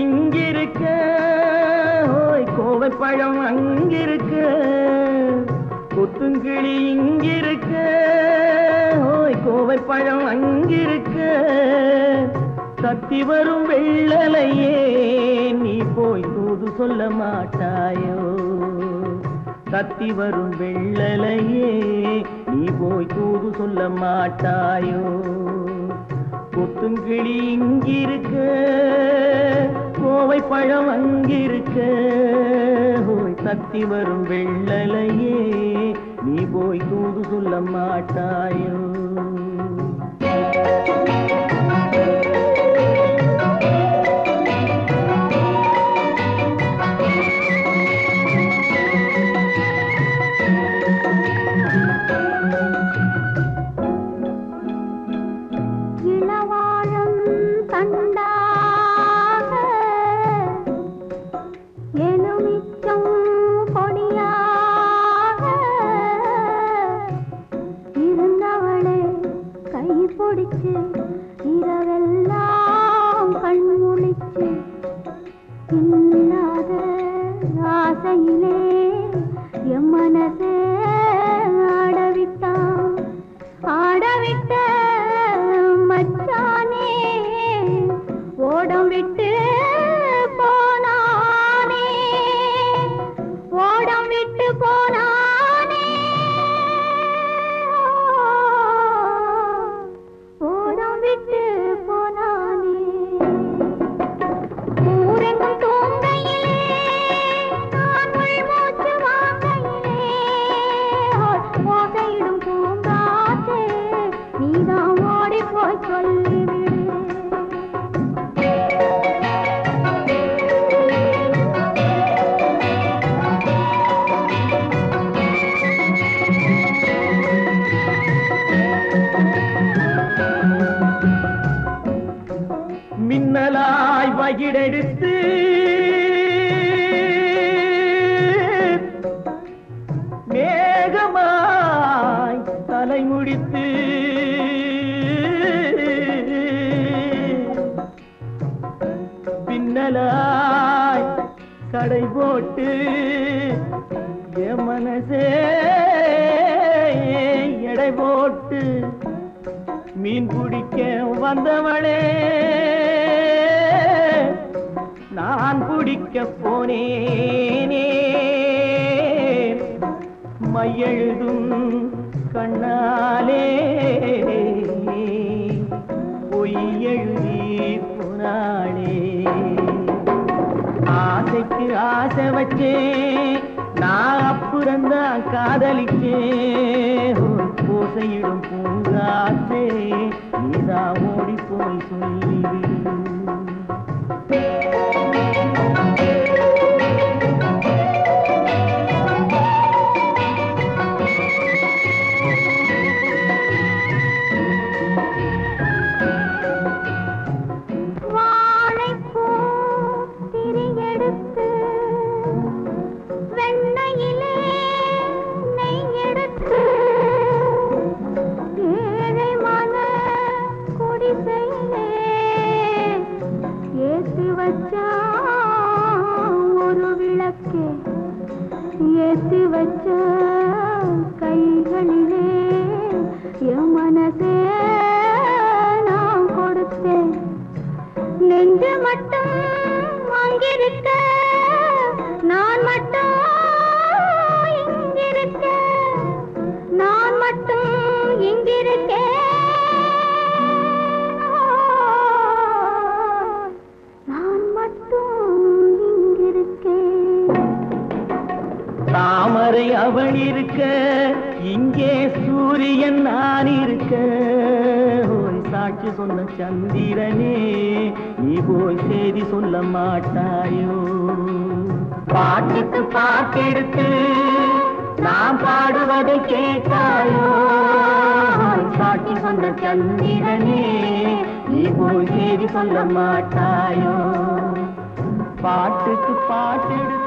இங்கிருக்க, ஓய் கோவை பழம் அங்கிருக்க, கொத்துங்கிளி இங்கிருக்க, ஓய் கோவை பழம் அங்கிருக்க, தத்தி வரும் வெள்ளலையே நீ போய் தூது சொல்ல மாட்டாயோ? தத்தி வரும் வெள்ளலையே நீ போய் தூது சொல்ல மாட்டாயோ? கொத்துங்கிளி இங்கிருக்க, கோவை பழம் அங்கிருக்க, ஓய் தத்தி வரும் வெள்ளலையே நீ போய் தூது சொல்ல மாட்டாயோ? இரவெல்லாம் கண்முழிச்சு இல்லாத ஆசையிலே என் மனசே ஆடவிட்ட மச்சானே ஓடம் விட்டு போனானே, ஓடம் விட்டு போனானே, ஓடம் விட்டு போனானே. ஊரெங்கும் தூங்கையிலே நான் உள்மூச்சு வாங்கையிலே ஓசையிடும் பூங்காற்றே நீதான் ஓடி போய் சொல்லிவிடு. மின்னலாய் வகிடெடுத்து மேகமாய் தலைமுடித்து பின்னலாய் கடை போட்டு என் மனசே எடை போட்டு மீன் பிடிக்க வந்தவளே நான் பிடிக்க போனேனே, மையெழுதும் கண்ணாலே பொய் எழுதி போனாளே. ஆசைக்கு ஆசை வச்சேன் நான் அப்புறந்தான் காதலிச்சேன், ஓசையிடும் பூங்காற்றே நீதான் ஓடி போய் சொல்லிவிடு. ஒரு விளக்கே ஏற்றி வச்ச கைகளிலே என் மனசே நான் கொடுத்தேன். நெஞ்சு மட்டும் அங்கிருக்க, நான் மட்டும் இங்கிருக்க, நான் மட்டும் இங்கிருக்கேன். தாமரை அவள் இருக்க, இங்கே சூரியன் நான் இருக்க, ஓய் சாட்சி சொன்ன சந்திரனே நீ போய் செய்தி சொல்ல மாட்டாயோ? பாட்டுக்கு பாட்டெடுத்து நான் பாடுவதை கேட்டாயோ? சாட்சி சொன்ன சந்திரனே நீ போய் செய்தி சொல்ல மாட்டாயோ? பாட்டுக்கு பாட்டெடுத்து